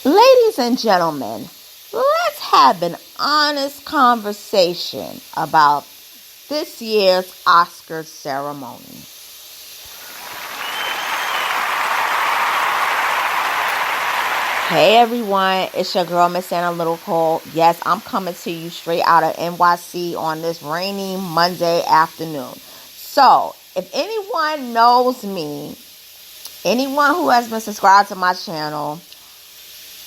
Ladies and gentlemen, let's have an honest conversation about this year's Oscar ceremony. Hey everyone, it's your girl Miss Anna Little Cole. Yes, I'm coming to you straight out of NYC on this rainy Monday afternoon. So, if anyone knows me, anyone who has been subscribed to my channel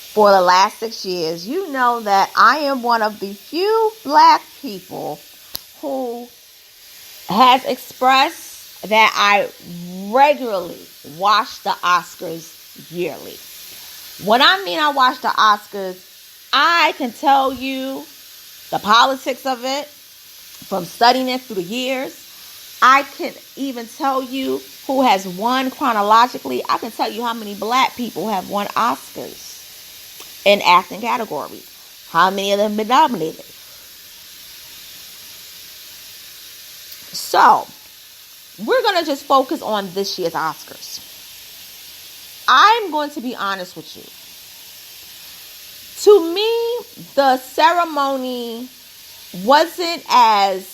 for the last 6 years, you know that I am one of the few black people who has expressed that I regularly watch the Oscars yearly. When I mean I watch the Oscars, I can tell you the politics of it from studying it through the years. I can even tell you who has won chronologically. I can tell you how many black people have won Oscars in acting categories. How many of them been nominated? So, we're going to just focus on this year's Oscars. I'm going to be honest with you. To me, the ceremony wasn't as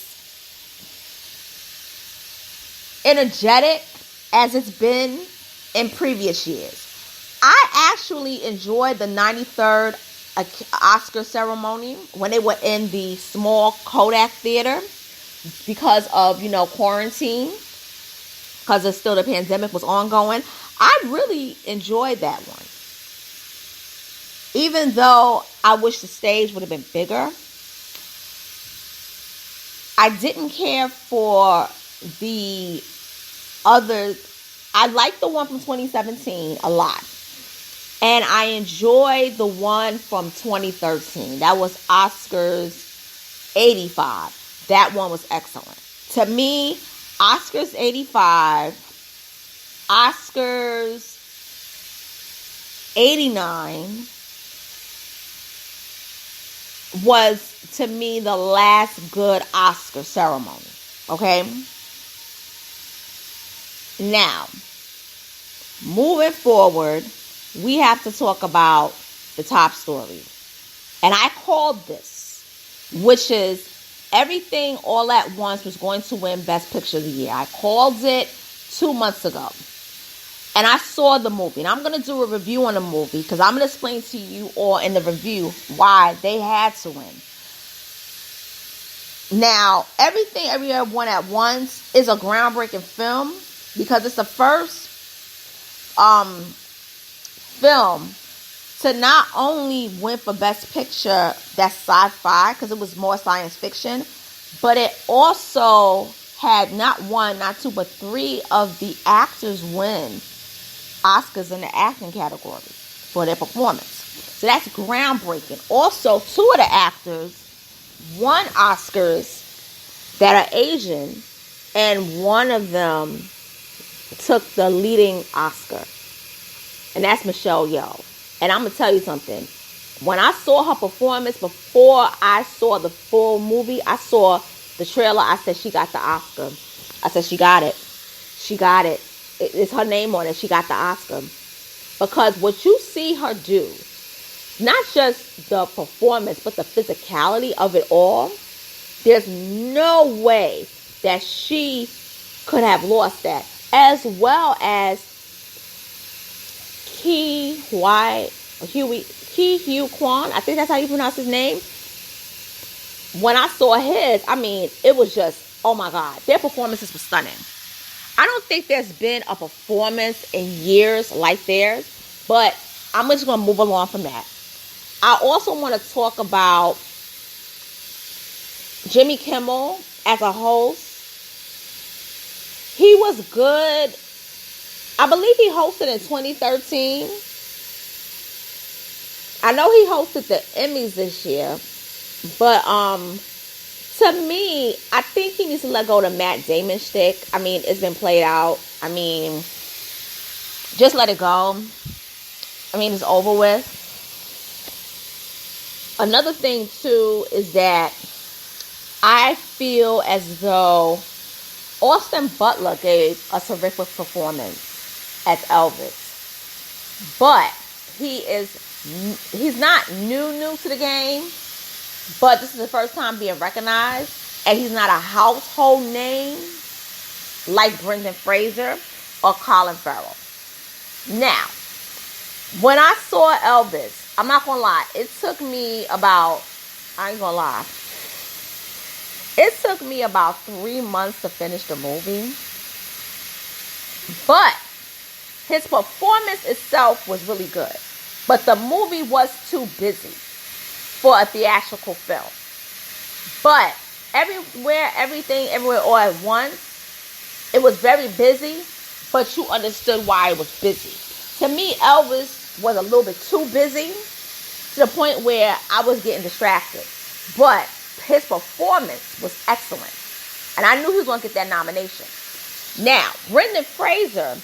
energetic as it's been in previous years. I actually enjoyed the 93rd Oscar ceremony when they were in the small Kodak Theater because of, quarantine, because the pandemic was ongoing. I really enjoyed that one. Even though I wish the stage would have been bigger, I didn't care for the other. I liked the one from 2017 a lot. And I enjoyed the one from 2013. That was Oscars 85. That one was excellent. To me, Oscars 85, Oscars 89 was, to me, the last good Oscar ceremony. Okay? Now, moving forward, we have to talk about the top story. And I called this, which is Everything All at Once was going to win Best Picture of the Year. I called it 2 months ago. And I saw the movie. And I'm going to do a review on the movie because I'm going to explain to you all in the review why they had to win. Now, Everything Everywhere One at Once is a groundbreaking film because it's the first film to not only win for Best Picture that's sci-fi, because it was more science fiction, but it also had not one, not two, but three of the actors win Oscars in the acting category for their performance. So that's groundbreaking. Also, two of the actors won Oscars that are Asian, and one of them took the leading Oscar. And that's Michelle Yeoh. And I'm going to tell you something. When I saw her performance, before I saw the full movie, I saw the trailer. I said, she got the Oscar. I said, she got it. She got it. It's her name on it. She got the Oscar. Because what you see her do, not just the performance, but the physicality of it all, there's no way that she could have lost that. As well as Ki Hugh Kwan, I think that's how you pronounce his name. When I saw his, it was just, oh my God, their performances were stunning. I don't think there's been a performance in years like theirs, but I'm just going to move along from that. I also want to talk about Jimmy Kimmel as a host. He was good. I believe he hosted in 2013. I know he hosted the Emmys this year. But to me, I think he needs to let go of the Matt Damon shtick. It's been played out. Just let it go. It's over with. Another thing, too, is that I feel as though Austin Butler gave a terrific performance as Elvis. But he is he's not new to the game, but this is the first time being recognized, and he's not a household name like brendanfraser or Colin Farrell. Now, when I saw Elvis, I'm not gonna lie, it took me about 3 months to finish the movie. But his performance itself was really good. But the movie was too busy for a theatrical film. But everything, everywhere, all at once, it was very busy, but you understood why it was busy. To me, Elvis was a little bit too busy to the point where I was getting distracted. But his performance was excellent. And I knew he was going to get that nomination. Now, brendanfraser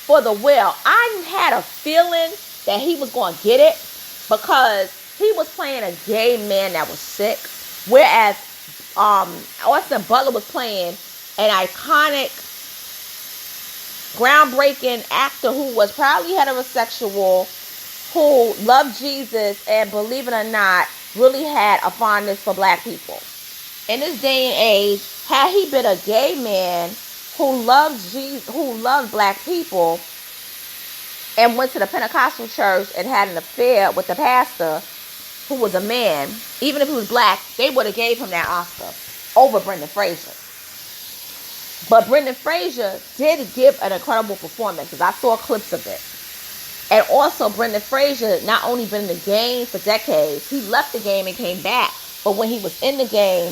for The Whale, I had a feeling that he was going to get it because he was playing a gay man that was sick. Whereas Austin Butler was playing an iconic, groundbreaking actor who was probably heterosexual, who loved Jesus and, believe it or not, really had a fondness for black people. In this day and age, had he been a gay man who loved Jesus, who loved black people, and went to the Pentecostal church and had an affair with the pastor, who was a man, even if he was black, they would have gave him that Oscar over brendanfraser. But brendanfraser did give an incredible performance, because I saw clips of it. And also, brendanfraser not only been in the game for decades, he left the game and came back. But when he was in the game,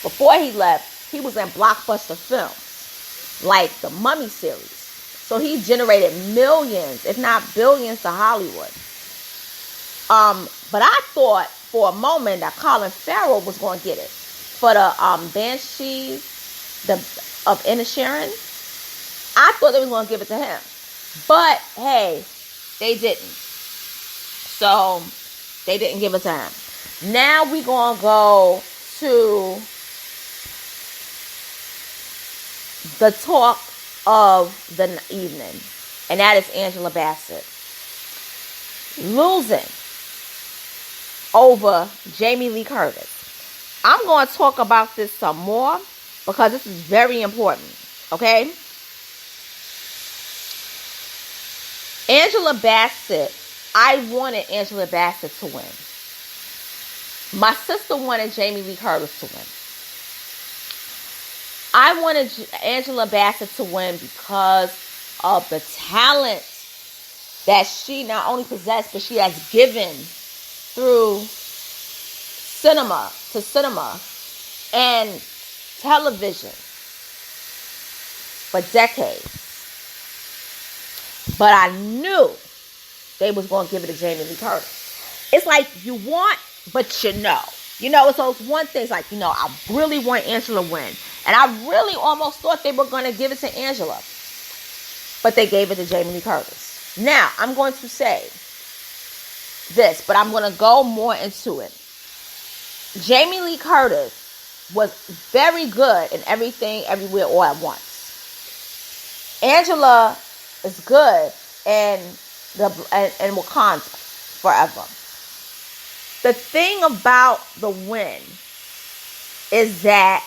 before he left, he was in blockbuster films, like the Mummy series. So he generated millions, if not billions, to Hollywood. But I thought for a moment that Colin Farrell was going to get it for the Banshees of Inisherin. I thought they was going to give it to him, but hey, they didn't. So they didn't give it to him. Now we gonna go to the talk of the evening, and that is Angela Bassett losing over Jamie Lee Curtis. I'm going to talk about this some more because this is very important, okay? Angela Bassett, I wanted Angela Bassett to win. My sister wanted Jamie Lee Curtis to win. I wanted Angela Bassett to win because of the talent that she not only possessed, but she has given through cinema and television for decades. But I knew they was going to give it to Jamie Lee Curtis. It's like you want, but you know. So it's one thing. It's like, I really want Angela to win. And I really almost thought they were going to give it to Angela. But they gave it to Jamie Lee Curtis. Now, I'm going to say this, but I'm going to go more into it. Jamie Lee Curtis was very good in Everything, Everywhere, All at Once. Angela is good in Wakanda Forever. The thing about the win is that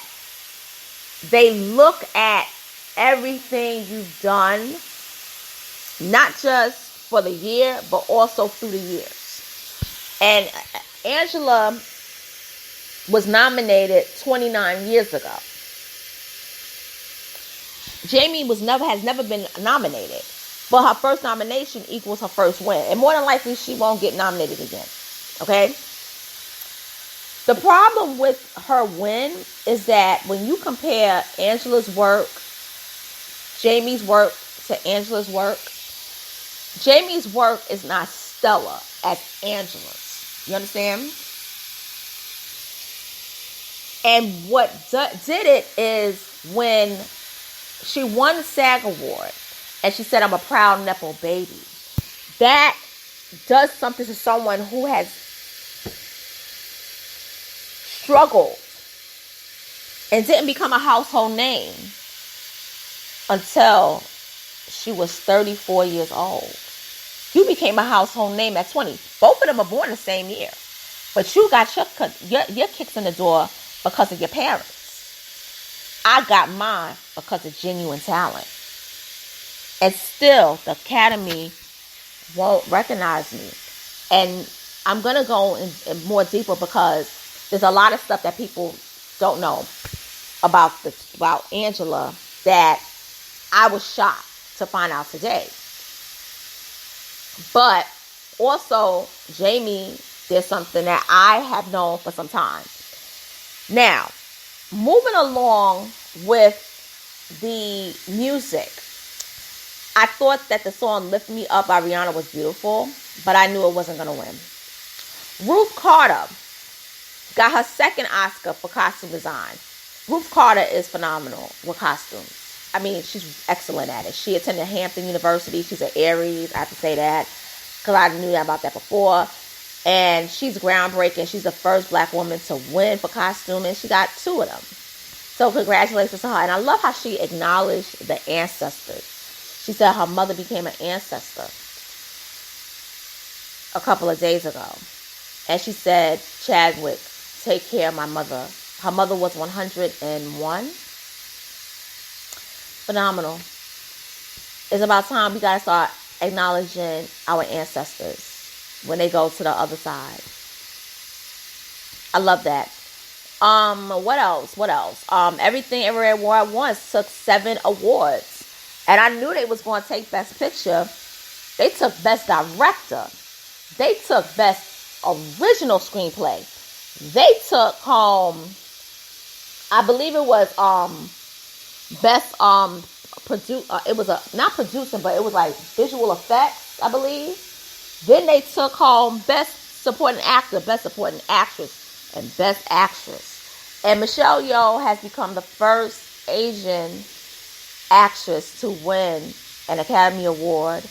they look at everything you've done, not just for the year, but also through the years. And Angela was nominated 29 years ago. Jamie has never been nominated, but her first nomination equals her first win. And more than likely, she won't get nominated again. Okay? The problem with her win is that when you compare Angela's work, Jamie's work to Angela's work, Jamie's work is not stellar as Angela's. You understand? And what did it is when she won the SAG award and she said, "I'm a proud Nepo baby." That does something to someone who has struggled and didn't become a household name until she was 34 years old. You became a household name at 20. Both of them were born the same year. But you got your kicks in the door because of your parents. I got mine because of genuine talent. And still, the Academy won't recognize me. And I'm going to go in more deeper because there's a lot of stuff that people don't know about Angela that I was shocked to find out today. But also, Jamie did something that I have known for some time. Now, moving along with the music, I thought that the song Lift Me Up by Rihanna was beautiful, but I knew it wasn't going to win. Ruth Carter got her second Oscar for costume design. Ruth Carter is phenomenal with costumes. I mean, she's excellent at it. She attended Hampton University. She's an Aries. I have to say that because I knew about that before. And she's groundbreaking. She's the first black woman to win for costume, and she got 2 of them. So congratulations to her. And I love how she acknowledged the ancestors. She said her mother became an ancestor a couple of days ago. And she said, Chadwick, take care of my mother. Her mother was 101. Phenomenal. It's about time we got to start acknowledging our ancestors when they go to the other side. I love that. What else? Everything Everywhere Where at Once took 7 awards. And I knew they was going to take Best Picture. They took Best Director. They took Best Original Screenplay. They took home, I believe it was Best it was not producing, but it was like visual effects, I believe. Then they took home Best Supporting Actor, Best Supporting Actress, and Best Actress. And Michelle Yeoh has become the first Asian actress to win an Academy Award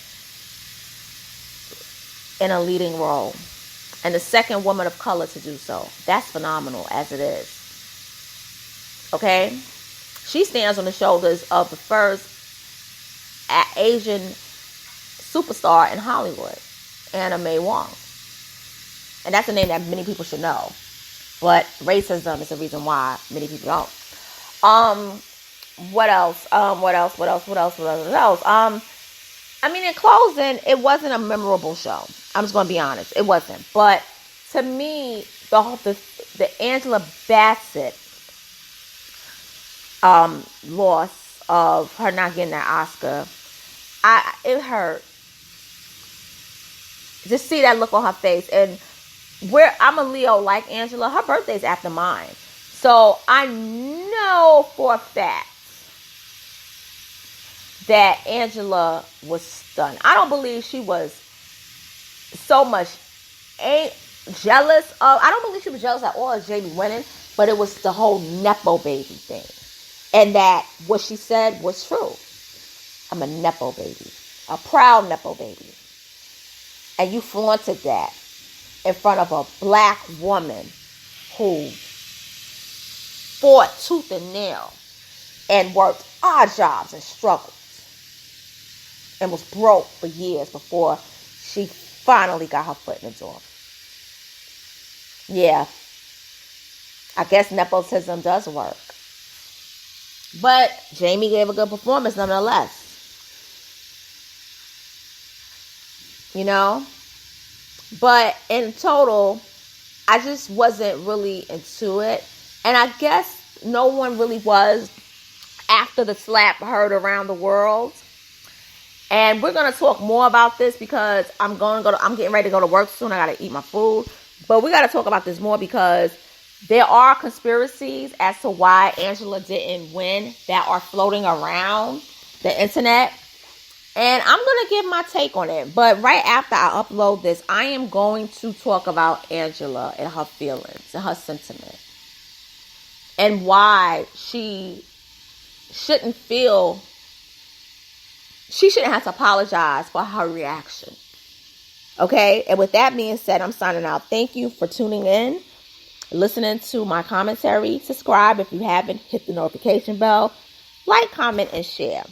in a leading role. And the second woman of color to do so. That's phenomenal as it is. Okay? She stands on the shoulders of the first Asian superstar in Hollywood, Anna Mae Wong. And that's a name that many people should know. But racism is the reason why many people don't. What else? I mean, in closing, it wasn't a memorable show. I'm just going to be honest. It wasn't. But to me, the Angela Bassett loss of her not getting that Oscar, it hurt. Just see that look on her face. And I'm a Leo like Angela. Her birthday's after mine. So I know for a fact that Angela was stunned. I don't believe she was so much jealous of. I don't believe she was jealous at all of Jamie winning, but it was the whole Nepo baby thing. And that what she said was true. I'm a Nepo baby. A proud Nepo baby. And you flaunted that in front of a black woman who fought tooth and nail and worked odd jobs and struggled and was broke for years before she finally got her foot in the door. Yeah. I guess nepotism does work. But Jamie gave a good performance nonetheless. You know? But in total, I just wasn't really into it. And I guess no one really was after the slap heard around the world. And we're going to talk more about this because I'm getting ready to go to work soon. I got to eat my food. But we got to talk about this more because there are conspiracies as to why Angela didn't win that are floating around the internet. And I'm going to give my take on it. But right after I upload this, I am going to talk about Angela and her feelings and her sentiment. And why she shouldn't have to apologize for her reaction. Okay? And with that being said, I'm signing out. Thank you for tuning in, listening to my commentary. Subscribe if you haven't. Hit the notification bell. Like, comment, and share.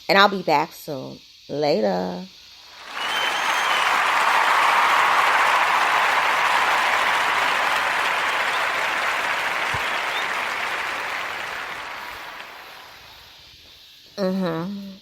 And I'll be back soon. Later. Mm-hmm.